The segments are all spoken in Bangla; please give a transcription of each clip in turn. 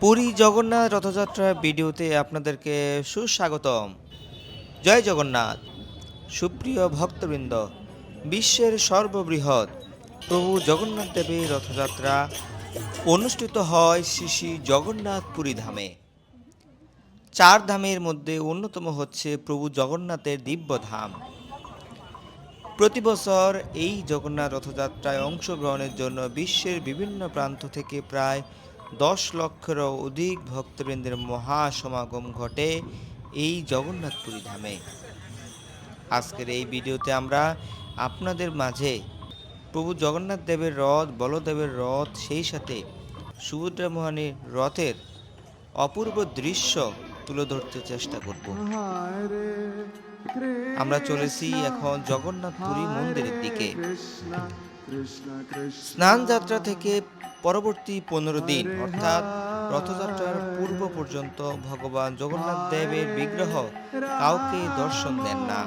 পুরী জগন্নাথ রথযাত্রার ভিডিওতে আপনাদেরকে সুস্বাগতম। জয় জগন্নাথ। সুপ্রিয় ভক্তবৃন্দ, বিশ্বের সর্ববৃহৎ প্রভু জগন্নাথ দেবের রথযাত্রা অনুষ্ঠিত হয় শ্রী শ্রী জগন্নাথ পুরী ধামে। চার ধামের মধ্যে অন্যতম হচ্ছে প্রভু জগন্নাথের দিব্যধাম। প্রতি বছর এই জগন্নাথ রথযাত্রায় অংশগ্রহণের জন্য বিশ্বের বিভিন্ন প্রান্ত থেকে প্রায় 10 লক্ষেরও অধিক ভক্তবৃন্দের মহাসমাগম ঘটে এই জগন্নাথ পুরী ধামে। আজকের এই ভিডিওতে আমরা আপনাদের মাঝে প্রভু জগন্নাথ দেবের রথ, বলদেবের রথ, সেই সাথে সুভদ্রা মোহিনীর রথের অপূর্ব দৃশ্য তুলে ধরতে চেষ্টা করব। আমরা চলেছি এখন জগন্নাথ পুরী মন্দিরের দিকে। স্নান যাত্রা থেকে পরবর্তী 15 দিন অর্থাৎ রথযাত্রার পূর্ব পর্যন্ত ভগবান জগন্নাথ দেবের বিগ্রহ কাউকে দর্শন দেন না।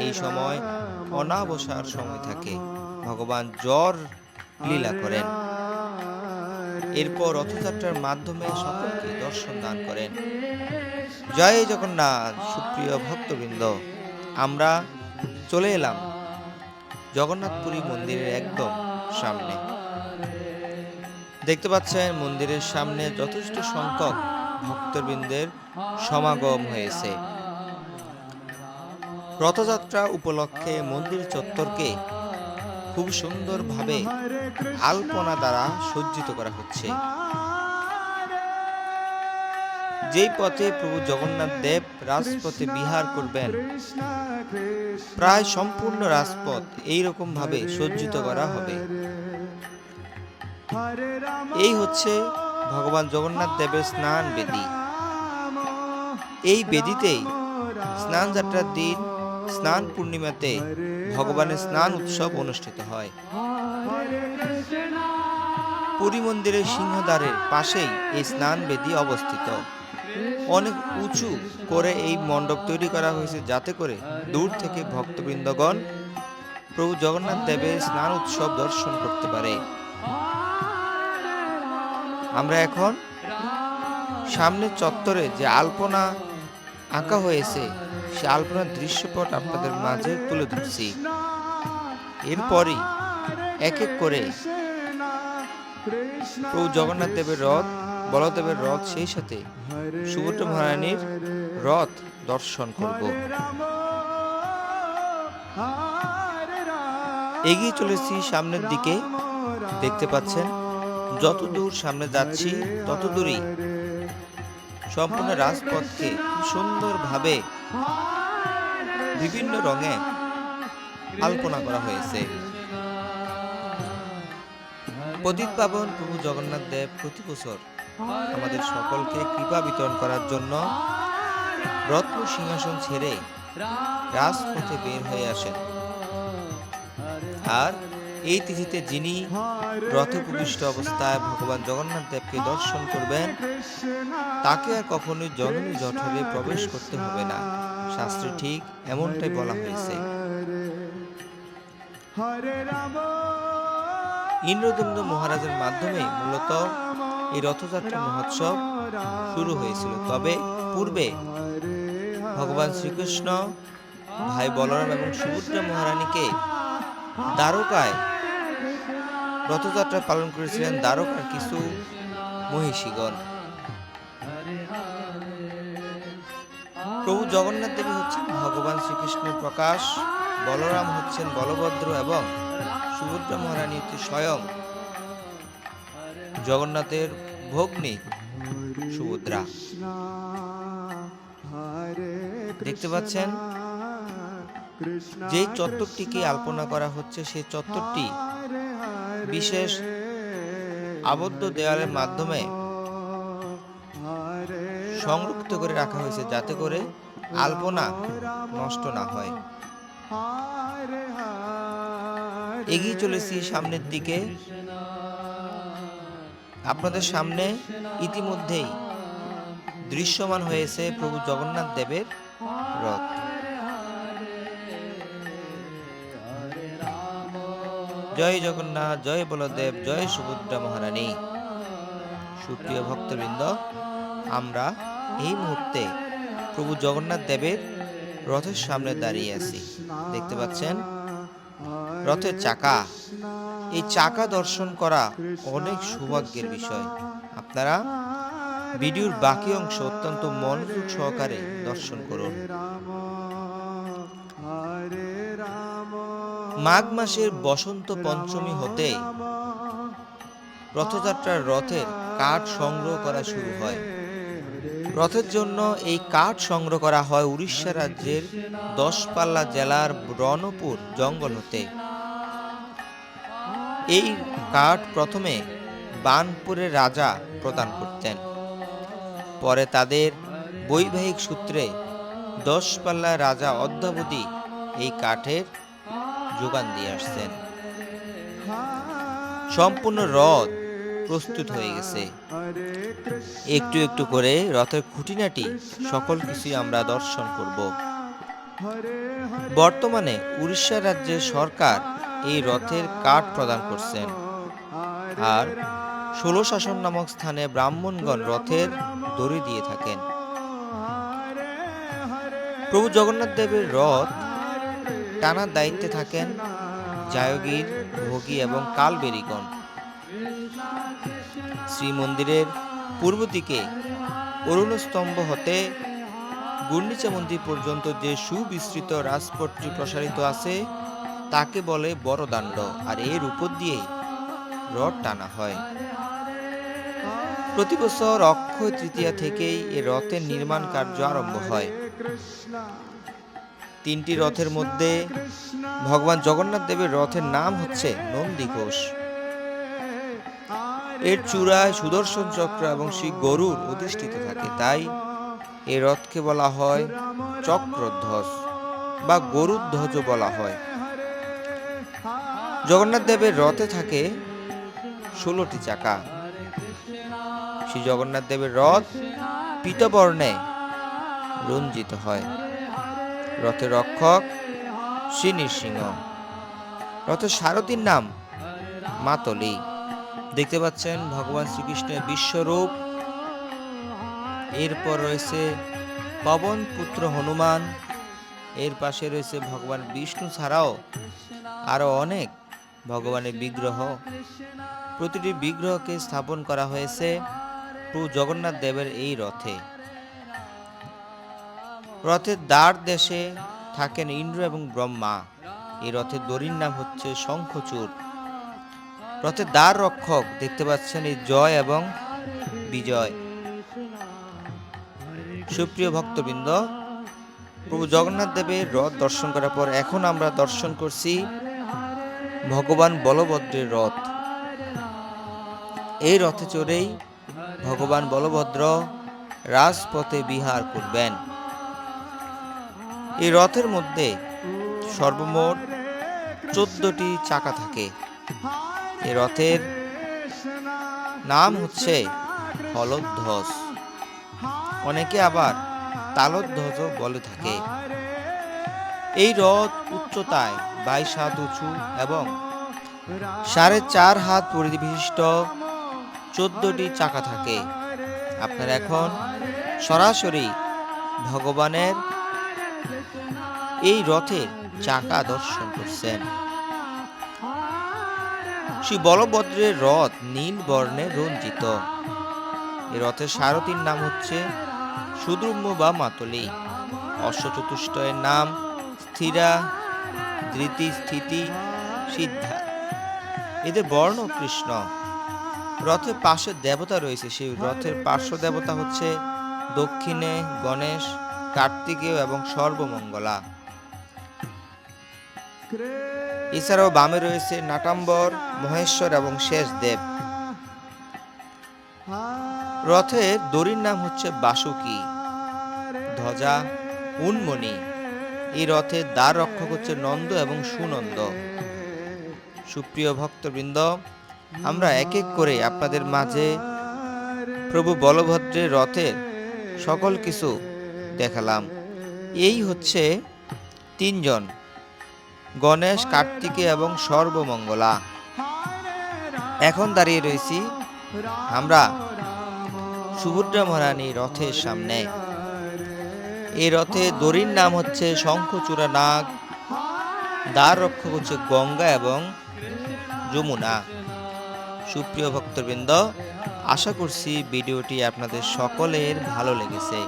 এই সময় অনাবসার সময় থাকে, ভগবান জ্বর লীলা করেন। এরপর রথযাত্রার মাধ্যমে সকলকে দর্শন দান করেন। জয় জগন্নাথ। সুপ্রিয় ভক্তবৃন্দ, আমরা চলে এলাম জগন্নাথপুরী মন্দিরের একদম সামনে। দেখতে পাচ্ছেন মন্দিরের সামনে যথেষ্ট সংখ্যক ভক্তবৃন্দের সমাগম হয়েছে। রথযাত্রা উপলক্ষে মন্দির চত্বরকে খুব সুন্দরভাবে আলপনা দ্বারা সজ্জিত করা হচ্ছে। যেই পথে প্রভু জগন্নাথ দেব রাজপথে বিহার করবেন, প্রায় সম্পূর্ণ রাজপথ এইরকম ভাবে সজ্জিত করা হবে। এই হচ্ছে ভগবান জগন্নাথ দেবের স্নান বেদী। এই বেদীতেই স্নান যাত্রার দিন স্নান পূর্ণিমাতে ভগবানের স্নান উৎসব অনুষ্ঠিত হয়। পুরী মন্দিরের সিংহদ্বারের পাশেই এই স্নান বেদী অবস্থিত। অনেক উঁচু করে এই মণ্ডপ তৈরি করা হয়েছে, যাতে করে দূর থেকে ভক্তবৃন্দগণ প্রভু জগন্নাথ দেবের স্নান উৎসব দর্শন করতে পারে। আমরা এখন সামনের চত্বরে যে আলপনা আঁকা হয়েছে সে আলপনার দৃশ্যপট আপনাদের মাঝে তুলে ধরছি। এরপরই এক এক করে প্রভু জগন্নাথ দেবের রথ, বলদেবের রথ, সেই সাথে সুভদ্রা মহারানীর রথ দর্শন করব। এগিয়ে চলেছি সামনের দিকে। দেখতে পাচ্ছেন যত দূর সামনে যাচ্ছি তত দূরই সম্পূর্ণ রাজপথকে সুন্দরভাবে বিভিন্ন রঙে আলপনা করা হয়েছে। পতিত পাবন প্রভু জগন্নাথ দেব প্রতি বছর আমাদের সকলকে কৃপা বিতরণ করার জন্য রত্ন সিংহাসন ছেড়ে রাজপথে বের হয়ে আসেন। আর এই তিথিতে যিনি রথে উপবিষ্ট অবস্থায় ভগবান জগন্নাথ দেবকে দর্শন করবেন, তাকে আর কখনোই জননী জঠরে প্রবেশ করতে হবে না। শাস্ত্রে ঠিক এমনটাই বলা হয়েছে। ইন্দ্রদম্ন মহারাজের মাধ্যমে মূলত এই রথযাত্রা মহোৎসব শুরু হয়েছিল। তবে পূর্বে ভগবান শ্রীকৃষ্ণ ভাই বলরাম এবং সুভদ্রা মহারানীকে দ্বারকায় রথযাত্রা পালন করেছিলেন দ্বারকার কিছু মহিষীগণ। প্রভু জগন্নাথ দেবী হচ্ছেন ভগবান শ্রীকৃষ্ণের প্রকাশ, বলরাম হচ্ছেন বলভদ্র এবং সুভদ্রা মহারানী হচ্ছে স্বয়ং জগন্নাথের ভগ্নী সুভদ্রা। দেখতে পাচ্ছেন যে চত্বরটিকে আলপনা করা হচ্ছে, সেই চত্বরটি বিশেষ আবদ্ধ দেওয়ালের মাধ্যমে সংরক্ষিত করে রাখা হয়েছে, যাতে করে আলপনা নষ্ট না হয়। এগিয়ে চলেছি সামনের দিকে। আপনাদের সামনে ইতিমধ্যেই দৃশ্যমান হয়েছে প্রভু জগন্নাথ দেবের রথ। জয় জগন্নাথ, জয় বলদেব, জয় সুভদ্রা মহারানী। সুপ্রিয় ভক্তবৃন্দ, আমরা এই মুহূর্তে প্রভু জগন্নাথ দেবের রথের সামনে দাঁড়িয়ে আছি। দেখতে পাচ্ছেন রথের চাকা। এই চাকা দর্শন করা অনেক সৌভাগ্যের বিষয়। আপনারা ভিডিওর বাকি অংশ অত্যন্ত মনোযোগ সহকারে দর্শন করুন। মাঘ মাসের বসন্ত পঞ্চমী হতে রথযাত্রার রথের কাঠ সংগ্রহ করা শুরু হয়। রথের জন্য এই কাঠ সংগ্রহ করা হয় উড়িষ্যা রাজ্যের দশপাল্লা জেলার রণপুর জঙ্গল হতে। এই কাঠ প্রথমে বানপুরের রাজা প্রদান করতেন, পরে তাদের বৈবাহিক সূত্রে দশপাল্লা রাজা অদ্যাবধি এই কাঠের যোগান দিয়ে আসছেন। সম্পূর্ণ রথ প্রস্তুত হয়ে গেছে। একটু একটু করে রথের খুঁটিনাটি সকল কিছুই আমরা দর্শন করব। বর্তমানে উড়িষ্যা রাজ্যের সরকার এই রথের কাঠ প্রদান করছেন, আর ১৬ শাসন নামক স্থানে ব্রাহ্মণগণ রথের দড়ি দিয়ে থাকেন। প্রভু জগন্নাথ দেবের রথ টানার দায়িত্বে থাকেন জায়গীর, ভোগী এবং কালবেরিগণ। শ্রীমন্দিরের পূর্ব দিকে অরুণস্তম্ভ হতে গুন্ডিচা মন্দির পর্যন্ত যে সুবিস্তৃত রাজপথটি প্রসারিত আছে তাকে বলে বড়দাণ্ড, আর এর উপর দিয়ে রথ টানা হয়। প্রতি বছর অক্ষয় তৃতীয়া থেকেই এ রথের নির্মাণ কার্য আরম্ভ হয়। ৩টি রথের মধ্যে ভগবান জগন্নাথ দেবের রথের নাম হচ্ছে নন্দীঘোষ। এর চূড়ায় সুদর্শন চক্র এবং শ্রী গরুর অধিষ্ঠিত থাকে, তাই এই রথকে বলা হয় চক্রধ্বজ বা গরুধ্বজ বলা হয়। জগন্নাথ দেবের রথে থাকে ১৬টি চাকা। শ্রী জগন্নাথ দেবের রথ পীতবর্ণে রঞ্জিত হয়। রথের রক্ষক শ্রী নৃসিংহ। রথের সারথীর নাম মাতলি। দেখতে পাচ্ছেন ভগবান শ্রীকৃষ্ণের বিশ্বরূপ। এরপর রয়েছে পবন পুত্র হনুমান। এর পাশে রয়েছে ভগবান বিষ্ণু ছাড়াও আরো অনেক ভগবানের বিগ্রহ। প্রতিটি বিগ্রহকে স্থাপন করা হয়েছে প্রভু জগন্নাথ দেবের এই রথে। রথের দ্বার দেশে থাকেন ইন্দ্র এবং ব্রহ্মা। এই রথের দড়ির নাম হচ্ছে শঙ্খচূড়। রথের দ্বার রক্ষক দেখতে পাচ্ছেন এই জয় এবং বিজয়। সুপ্রিয় ভক্তবৃন্দ, প্রভু জগন্নাথ দেবের রথ দর্শন করার পর এখন আমরা দর্শন করছি ভগবান বলভদ্রের রথ। এই রথে চড়েই ভগবান বলভদ্র রাজপথে বিহার করবেন। এই রথের মধ্যে সর্বমোট 14টি চাকা থাকে। এই রথের নাম হচ্ছে হলধ্বজ, অনেকে আবার তালধ্বজও বলে থাকে। এই রথ উচ্চতায় 22 হাত উঁচু এবং 4.5 হাত পরিধি বিশিষ্ট 14টি চাকা থাকে। আপনারা এখন সরাসরি ভগবানের এই রথের চাকা দর্শন করছেন। শ্রী বলভদ্রের রথ নীল বর্ণে রঞ্জিত। এই রথের সারথীর নাম হচ্ছে সুদ্রুম্য বা মাতলি। অশ্বচতুষ্টয়ের নাম স্থিরা, ধৃতি, স্থিতি, সিদ্ধা। এদের বর্ণ কৃষ্ণ। রথের পাশে দেবতা রয়েছে। সেই রথের পার্শ্ব দেবতা হচ্ছে দক্ষিণে গণেশ, কার্তিকেয় এবং সর্বমঙ্গলা। এছাড়াও বামে রয়েছে নাটাম্বর, মহেশ্বর এবং শেষ দেব। রথের দড়ির নাম হচ্ছে বাসুকি, ধ্বজা উন্মনি। এই রথের দ্বার রক্ষক হচ্ছে নন্দ এবং সুনন্দ। সুপ্রিয় ভক্তবৃন্দ, আমরা এক এক করে আপনাদের মাঝে প্রভু বলভদ্রের রথের সকল কিছু দেখালাম। এই হচ্ছে 3 জন, গণেশ, কার্তিকে এবং সর্বমঙ্গলা। এখন দাঁড়িয়ে রয়েছি আমরা সুভদ্রা মহারানী রথের সামনে। এই রথে দড়ির নাম হচ্ছে শঙ্খচূড়া নাগ, দ্বার রক্ষক হচ্ছে গঙ্গা এবং যমুনা। সুপ্রিয় ভক্তবৃন্দ, আশা করছি ভিডিওটি আপনাদের সকলের ভালো লেগেছে।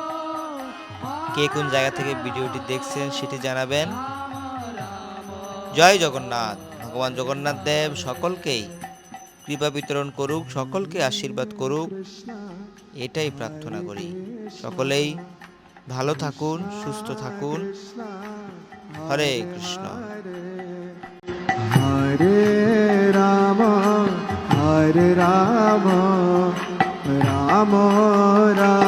কে কোন জায়গা থেকে ভিডিওটি দেখছেন সেটি জানাবেন। জয় জগন্নাথ। ভগবান জগন্নাথ দেব সকলকেই কৃপা বিতরণ করুক, সকলকে আশীর্বাদ করুক, এটাই প্রার্থনা করি। সকলেই ভালো থাকুন, সুস্থ থাকুন। হরে কৃষ্ণ। হরে রাম হরে রাম রাম রাম